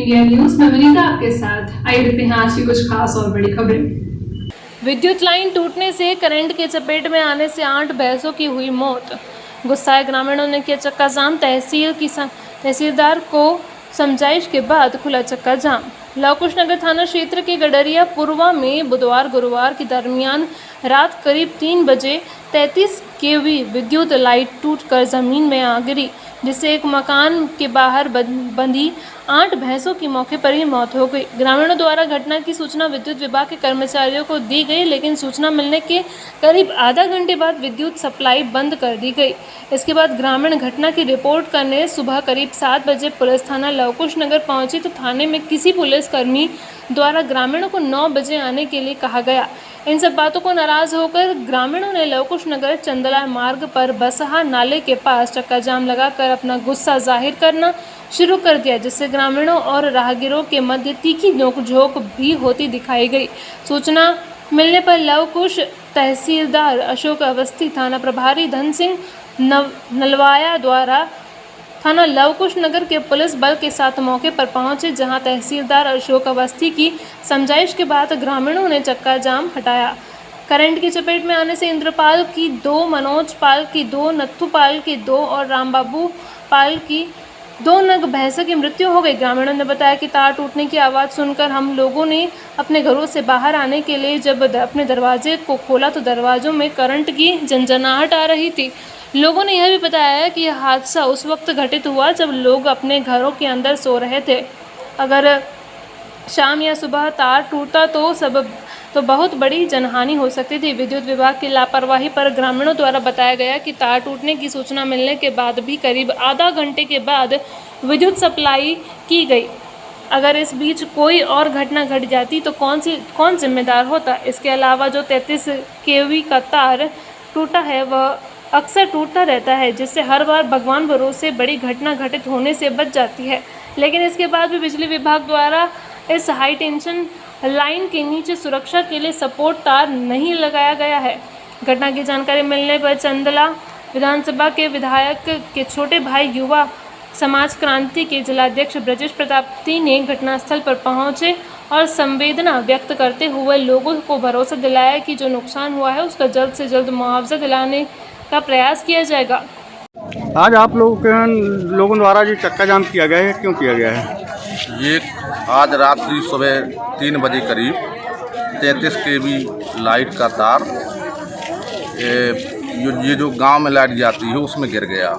India news में विनीता आपके साथ। आइए देखते हैं आज की कुछ खास और बड़ी खबरें। विद्युत लाइन टूटने से करंट की चपेट में आने से 8 भैंसों की हुई मौत। गुस्साए ग्रामीणों ने किया चक्का जाम। तहसीलदार को समझाइश के बाद खुला चक्का जाम। लवकुश नगर थाना क्षेत्र के गडरिया पुरवा में बुधवार गुरुवार के दरमियान रात करीब 3 बजे 33 केवी विद्युत लाइट टूटकर जमीन में आ गिरी, जिससे एक मकान के बाहर बंधी 8 भैंसों की मौके पर ही मौत हो गई। ग्रामीणों द्वारा घटना की सूचना विद्युत विभाग के कर्मचारियों को दी गई, लेकिन सूचना मिलने के करीब आधा घंटे बाद विद्युत सप्लाई बंद कर दी गई। इसके बाद ग्रामीण घटना की रिपोर्ट करने सुबह करीब 7 बजे पुलिस थाना लवकुश नगर पहुंची, तो थाने में किसी पुलिसकर्मी द्वारा ग्रामीणों को 9 बजे आने के लिए कहा गया। इन सब बातों को नाराज होकर ग्रामीणों ने लवकुश नगर चंदला मार्ग पर बसहा नाले के पास चक्का जाम लगाकर अपना गुस्सा जाहिर करना शुरू कर दिया, जिससे ग्रामीणों और राहगीरों के मध्य तीखी नोकझोंक भी होती दिखाई गई। सूचना मिलने पर लवकुश तहसीलदार अशोक अवस्थी, थाना प्रभारी धन सिंह नलवाया द्वारा थाना लवकुश नगर के पुलिस बल के साथ मौके पर पहुंचे, जहां तहसीलदार अशोक अवस्थी की समझाइश के बाद ग्रामीणों ने चक्का जाम हटाया। करंट की चपेट में आने से इंद्रपाल की 2, मनोज पाल की 2, नत्थू पाल की 2 और रामबाबू पाल की 2 नग भैंसों की मृत्यु हो गई। ग्रामीणों ने बताया कि तार टूटने की आवाज़ सुनकर हम लोगों ने अपने घरों से बाहर आने के लिए जब अपने दरवाजे को खोला तो दरवाजों में करंट की झंझनाहट आ रही थी। लोगों ने यह भी बताया कि यह हादसा उस वक्त घटित हुआ जब लोग अपने घरों के अंदर सो रहे थे। अगर शाम या सुबह तार टूटता तो बहुत बड़ी जनहानि हो सकती थी। विद्युत विभाग की लापरवाही पर ग्रामीणों द्वारा बताया गया कि तार टूटने की सूचना मिलने के बाद भी करीब आधा घंटे के बाद विद्युत सप्लाई की गई। अगर इस बीच कोई और घटना घट जाती तो कौन जिम्मेदार होता। इसके अलावा जो 33 केवी का तार टूटा है वह अक्सर टूटता रहता है, जिससे हर बार भगवान भरोसे बड़ी घटना घटित होने से बच जाती है, लेकिन इसके बाद भी बिजली विभाग द्वारा इस हाई टेंशन लाइन के नीचे सुरक्षा के लिए सपोर्ट तार नहीं लगाया गया है। घटना की जानकारी मिलने पर चंदला विधानसभा के विधायक के छोटे भाई युवा समाज क्रांति के जिलाध्यक्ष ब्रजेश प्रतापती ने घटनास्थल पर पहुंचे और संवेदना व्यक्त करते हुए लोगों को भरोसा दिलाया कि जो नुकसान हुआ है उसका जल्द से जल्द मुआवजा दिलाने का प्रयास किया जाएगा। आज आप लोगों द्वारा जो चक्का जाम किया गया है, क्यों किया गया है? ये आज रात्रि सुबह 3 बजे करीब 33 केवी लाइट का तार ये जो गांव में लाइट जाती है उसमें गिर गया।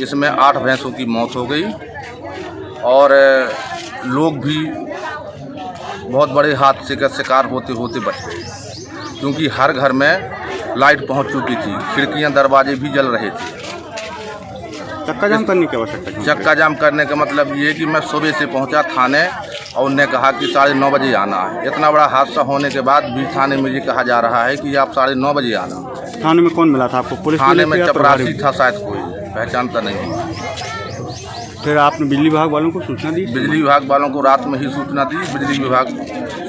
इसमें 8 भैंसों की मौत हो गई और लोग भी बहुत बड़े हादसे का शिकार होते होते बच गए, क्योंकि हर घर में लाइट पहुंच चुकी थी, खिड़कियां दरवाजे भी जल रहे थे। चक्का जाम करने की आवश्यकता क्यों? चक्का जाम करने का मतलब ये कि मैं सुबह से पहुंचा थाने और उनने कहा कि 9:30 बजे आना है। इतना बड़ा हादसा होने के बाद भी थाने में ये कहा जा रहा है कि आप 9:30 बजे आना। थाने में कौन मिला था आपको? पुलिस थाने में चपरासी था शायद, कोई पहचानता नहीं। फिर आपने बिजली विभाग वालों को सूचना दी? बिजली विभाग वालों को रात में ही सूचना दी। बिजली विभाग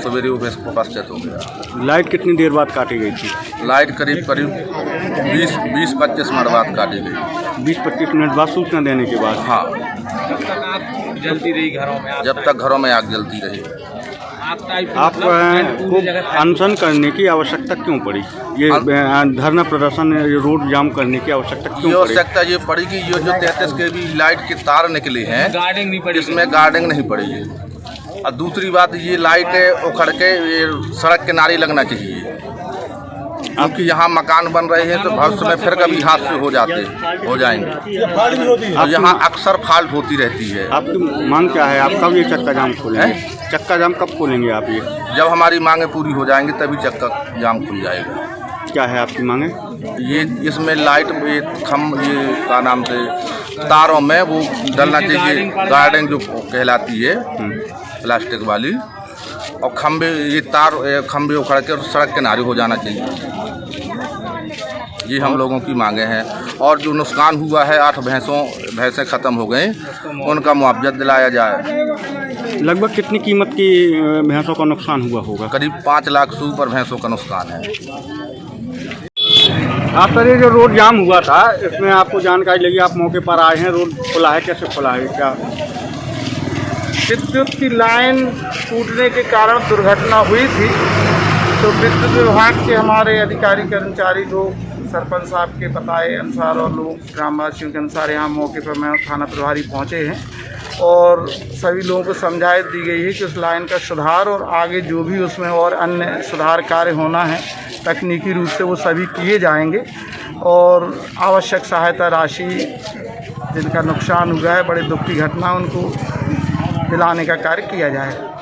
सवेरे उपस्थित हो गया। लाइट कितनी देर बाद काटी गई थी? लाइट करीब 20-25 मिनट बाद काटी गई। 20-25 मिनट बाद सूचना देने के बाद? हाँ। जब तक आग जलती रही घरों में? जब तक घरों में आग जलती रही। आपको अनशन करने की आवश्यकता क्यों पड़ी? ये धरना प्रदर्शन, रोड जाम करने की आवश्यकता क्यों पड़ी? आवश्यकता ये पड़ी कि ये जो 33 केवी लाइट के तार निकले हैं इसमें गार्डिंग नहीं पड़ी है। और दूसरी बात, ये लाइट उखड़ के ये सड़क किनारे लगना चाहिए, क्योंकि यहाँ मकान बन रहे हैं तो भविष्य में फिर कभी हादसे हो जाएंगे और यहाँ अक्सर फॉल्ट होती रहती है। आपकी मांग क्या है? आप कब ये चक्का जाम खोलेंगे? चक्का जाम कब खोलेंगे आप? ये जब हमारी मांगे पूरी हो जाएंगी तभी चक्का जाम खुल जाएगा। क्या है आपकी मांगे? ये इसमें लाइट ये का नाम से तारों में वो डलना चाहिए, गार्डिंग जो कहलाती है प्लास्टिक वाली, और खंबे उखड़ के सड़क किनारे हो जाना चाहिए। ये हम लोगों की मांगे हैं। और जो नुकसान हुआ है, 8 भैंसें ख़त्म हो गई, उनका मुआवजा दिलाया जाए। लगभग कितनी कीमत की भैंसों का नुकसान हुआ होगा? करीब 5 लाख से ऊपर भैंसों का नुकसान है। आप सर, ये जो रोड जाम हुआ था इसमें आपको जानकारी लगी, आप मौके पर आए हैं, रोड खुला है, कैसे खुला है? विद्युत की लाइन टूटने के कारण दुर्घटना हुई थी। तो विद्युत विभाग के हमारे अधिकारी कर्मचारी लोग सरपंच साहब के बताए अनुसार और लोग ग्रामवासियों के अनुसार यहाँ मौके पर मैं थाना प्रभारी पहुँचे हैं और सभी लोगों को समझाइश दी गई है कि उस लाइन का सुधार और आगे जो भी उसमें और अन्य सुधार कार्य होना है तकनीकी रूप से वो सभी किए जाएंगे और आवश्यक सहायता राशि जिनका नुकसान हुआ है, बड़े दुख की घटना, उनको दिलाने का कार्य किया जाएगा।